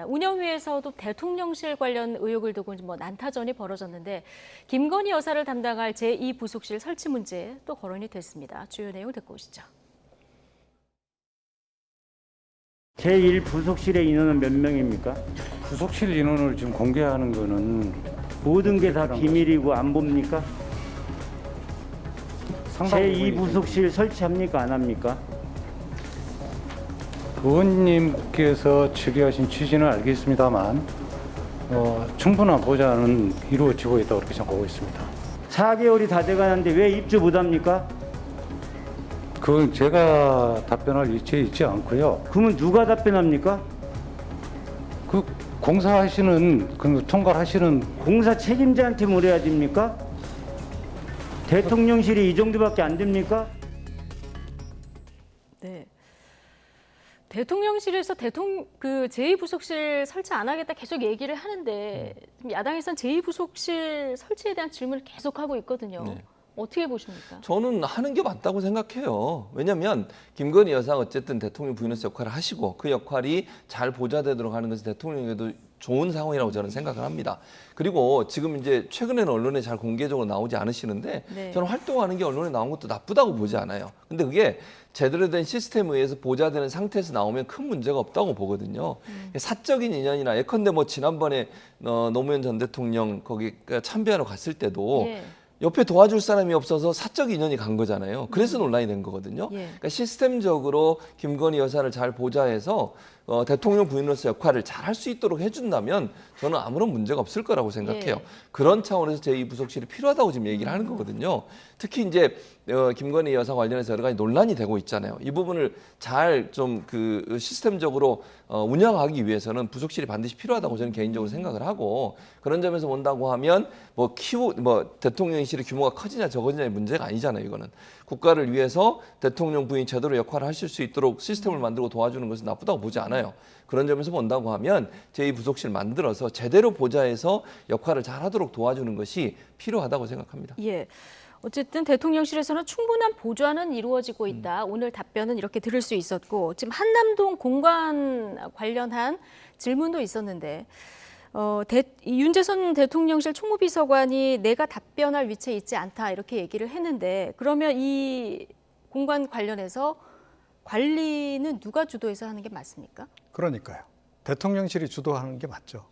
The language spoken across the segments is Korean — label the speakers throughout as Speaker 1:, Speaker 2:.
Speaker 1: 운영위에서도 대통령실 관련 의혹을 두고 뭐 난타전이 벌어졌는데 김건희 여사를 담당할 제2부속실 설치 문제 또 거론이 됐습니다. 주요 내용 듣고 오시죠.
Speaker 2: 제1부속실의 인원은 몇 명입니까?
Speaker 3: 부속실 인원을 지금 공개하는 거는
Speaker 2: 모든 게 다 비밀이고 안 봅니까?
Speaker 3: 상당 부분이
Speaker 2: 제2부속실 설치합니까? 안 합니까?
Speaker 3: 의원님께서 질의하신 취지는 알겠습니다만 충분한 보좌는 이루어지고 있다고 그렇게 생각하고 있습니다.
Speaker 2: 4개월이 다 돼가는데 왜 입주 못합니까?
Speaker 3: 그건 제가 답변할 위치에 있지 않고요.
Speaker 2: 그러면 누가 답변합니까?
Speaker 3: 그 공사하시는 그 총괄하시는
Speaker 2: 공사 책임자한테 물어야 됩니까? 대통령실이 이 정도밖에 안 됩니까?
Speaker 1: 네. 대통령실에서 제2부속실 설치 안 하겠다 계속 얘기를 하는데 야당에서는 제2부속실 설치에 대한 질문을 계속하고 있거든요.
Speaker 4: 네.
Speaker 1: 어떻게 보십니까?
Speaker 4: 저는 하는 게 맞다고 생각해요. 왜냐하면 김건희 여사가 어쨌든 대통령 부인으로서 역할을 하시고 그 역할이 잘 보좌되도록 하는 것은 대통령에게도 좋은 상황이라고 저는 생각을 합니다. 그리고 지금 이제 최근에는 언론에 잘 공개적으로 나오지 않으시는데
Speaker 1: 네.
Speaker 4: 저는 활동하는 게 언론에 나온 것도 나쁘다고 보지 않아요. 근데 그게 제대로 된 시스템에 의해서 보좌되는 상태에서 나오면 큰 문제가 없다고 보거든요. 사적인 인연이나 예컨대 뭐 지난번에 노무현 전 대통령 거기 참배하러 갔을 때도
Speaker 1: 예.
Speaker 4: 옆에 도와줄 사람이 없어서 사적 인연이 간 거잖아요. 그래서 논란이 된 거거든요.
Speaker 1: 예.
Speaker 4: 그러니까 시스템적으로 김건희 여사를 잘 보좌해서 대통령 부인으로서 역할을 잘 할 수 있도록 해준다면 저는 아무런 문제가 없을 거라고 생각해요.
Speaker 1: 예.
Speaker 4: 그런 차원에서 제2부속실이 필요하다고 지금 얘기를 하는 거거든요. 특히 이제 김건희 여사 관련해서 여러 가지 논란이 되고 있잖아요. 이 부분을 잘 좀 그 시스템적으로 운영하기 위해서는 부속실이 반드시 필요하다고 저는 개인적으로 생각을 하고, 그런 점에서 본다고 하면 뭐 대통령실의 규모가 커지냐 적어지냐의 문제가 아니잖아요. 이거는 국가를 위해서 대통령 부인 제대로 역할을 하실 수 있도록 시스템을 만들고 도와주는 것은 나쁘다고 보지 않아요. 그런 점에서 본다고 하면 제2부속실 만들어서 제대로 보좌해서 역할을 잘하도록 도와주는 것이 필요하다고 생각합니다.
Speaker 1: 예. 어쨌든 대통령실에서는 충분한 보좌는 이루어지고 있다. 오늘 답변은 이렇게 들을 수 있었고, 지금 한남동 공관 관련한 질문도 있었는데 윤재선 대통령실 총무비서관이 내가 답변할 위치에 있지 않다 이렇게 얘기를 했는데, 그러면 이 공관 관련해서 관리는 누가 주도해서 하는 게 맞습니까?
Speaker 5: 그러니까요. 대통령실이 주도하는 게 맞죠.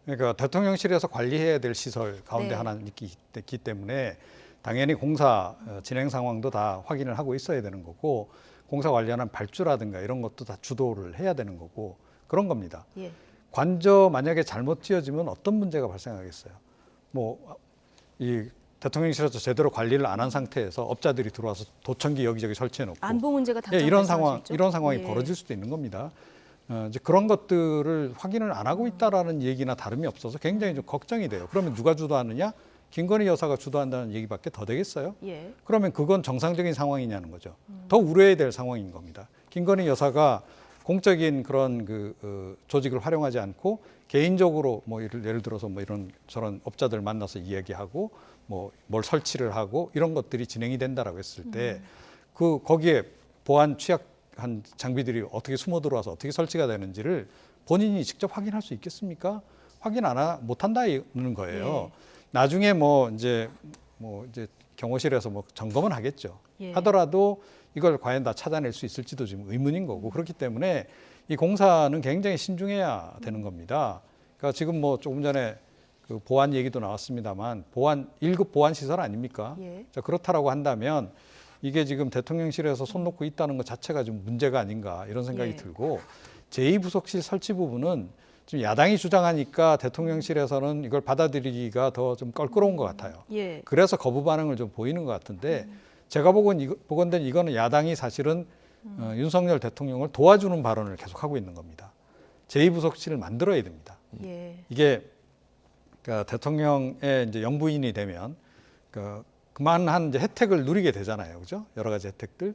Speaker 5: 그러니까 대통령실에서 관리해야 될 시설 가운데
Speaker 1: 네.
Speaker 5: 하나는 있기 때문에 당연히 공사 진행 상황도 다 확인을 하고 있어야 되는 거고, 공사 관련한 발주라든가 이런 것도 다 주도를 해야 되는 거고, 그런 겁니다.
Speaker 1: 예.
Speaker 5: 관저 만약에 잘못 지어지면 어떤 문제가 발생하겠어요? 뭐 이 대통령실에서 제대로 관리를 안 한 상태에서 업자들이 들어와서 도청기 여기저기 설치해 놓고
Speaker 1: 안보 문제가 당장
Speaker 5: 이런
Speaker 1: 발생할 수 있죠.
Speaker 5: 이런 상황이
Speaker 1: 예.
Speaker 5: 벌어질 수도 있는 겁니다. 이제 그런 것들을 확인을 안 하고 있다라는 얘기나 다름이 없어서 굉장히 좀 걱정이 돼요. 그러면 누가 주도하느냐? 김건희 여사가 주도한다는 얘기밖에 더 되겠어요?
Speaker 1: 예.
Speaker 5: 그러면 그건 정상적인 상황이냐는 거죠. 더 우려해야 될 상황인 겁니다. 김건희 여사가 공적인 그런 조직을 활용하지 않고 개인적으로 뭐 예를 들어서 뭐 이런 저런 업자들 만나서 이야기하고 뭐 뭘 설치를 하고 이런 것들이 진행이 된다라고 했을 때 거기에 보안 취약한 장비들이 어떻게 숨어 들어와서 어떻게 설치가 되는지를 본인이 직접 확인할 수 있겠습니까? 확인 못 한다는 거예요.
Speaker 1: 예.
Speaker 5: 나중에 이제 경호실에서 뭐 점검은 하겠죠.
Speaker 1: 예.
Speaker 5: 하더라도 이걸 과연 다 찾아낼 수 있을지도 지금 의문인 거고, 그렇기 때문에 이 공사는 굉장히 신중해야 되는 겁니다. 그러니까 지금 뭐 조금 전에 그 보안 얘기도 나왔습니다만 1급 보안 시설 아닙니까?
Speaker 1: 예.
Speaker 5: 자, 그렇다라고 한다면 이게 지금 대통령실에서 손 놓고 있다는 것 자체가 좀 문제가 아닌가 이런 생각이
Speaker 1: 예.
Speaker 5: 들고, 제2부속실 설치 부분은 지금 야당이 주장하니까 대통령실에서는 이걸 받아들이기가 더 좀 껄끄러운 것 같아요.
Speaker 1: 예.
Speaker 5: 그래서 거부 반응을 좀 보이는 것 같은데, 제가 보건대 이거는 야당이 사실은 윤석열 대통령을 도와주는 발언을 계속하고 있는 겁니다. 제2부속실을 만들어야 됩니다.
Speaker 1: 예.
Speaker 5: 이게 그러니까 대통령의 이제 영부인이 되면 그만한 이제 혜택을 누리게 되잖아요, 그죠? 여러 가지 혜택들.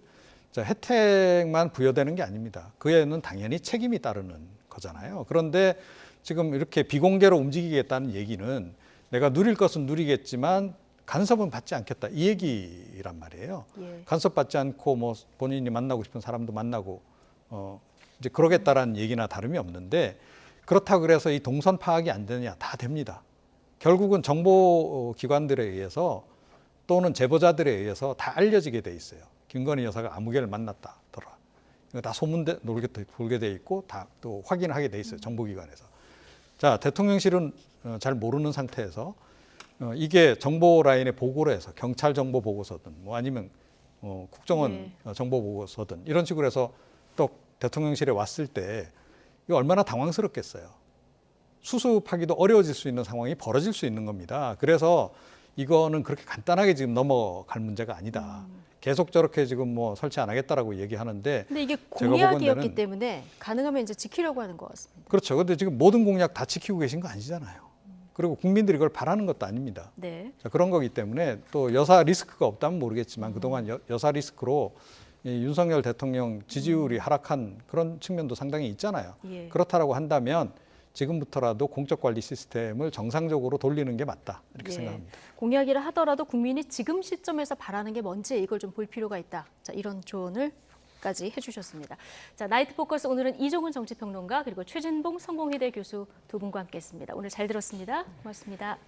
Speaker 5: 자, 혜택만 부여되는 게 아닙니다. 그에는 당연히 책임이 따르는 거잖아요. 그런데 지금 이렇게 비공개로 움직이겠다는 얘기는 내가 누릴 것은 누리겠지만 간섭은 받지 않겠다, 이 얘기란 말이에요.
Speaker 1: 예.
Speaker 5: 간섭받지 않고 뭐 본인이 만나고 싶은 사람도 만나고 이제 그러겠다라는 얘기나 다름이 없는데, 그렇다고 그래서 이 동선 파악이 안 되느냐? 다 됩니다. 결국은 정보기관들에 의해서 또는 제보자들에 의해서 다 알려지게 돼 있어요. 김건희 여사가 아무개를 만났다더라. 이거 다 소문 돌게 돼 있고 다 또 확인하게 돼 있어요. 정보기관에서. 자, 대통령실은 잘 모르는 상태에서 이게 정보 라인에 보고를 해서 경찰 정보 보고서든 뭐 아니면 국정원 정보 보고서든 이런 식으로 해서 또 대통령실에 왔을 때 이거 얼마나 당황스럽겠어요. 수습하기도 어려워질 수 있는 상황이 벌어질 수 있는 겁니다. 그래서 이거는 그렇게 간단하게 지금 넘어갈 문제가 아니다. 계속 저렇게 지금 뭐 설치 안 하겠다라고 얘기하는데
Speaker 1: 근데 이게
Speaker 5: 제가
Speaker 1: 공약이었기
Speaker 5: 보건대는-
Speaker 1: 때문에 가능하면 이제 지키려고 하는 것 같습니다.
Speaker 5: 그렇죠. 근데 지금 모든 공약 다 지키고 계신 거 아니잖아요. 그리고 국민들이 그걸 바라는 것도 아닙니다.
Speaker 1: 네.
Speaker 5: 자, 그런 거기 때문에 또 여사 리스크가 없다면 모르겠지만 그동안 여사 리스크로 이 윤석열 대통령 지지율이 하락한 그런 측면도 상당히 있잖아요.
Speaker 1: 예.
Speaker 5: 그렇다라고 한다면 지금부터라도 공적 관리 시스템을 정상적으로 돌리는 게 맞다 이렇게
Speaker 1: 예.
Speaker 5: 생각합니다.
Speaker 1: 공약이라 하더라도 국민이 지금 시점에서 바라는 게 뭔지 이걸 좀 볼 필요가 있다. 자, 이런 조언을까지 해주셨습니다. 자, 나이트 포커스 오늘은 이종훈 정치평론가 그리고 최진봉 성공회대 교수 두 분과 함께했습니다. 오늘 잘 들었습니다. 고맙습니다.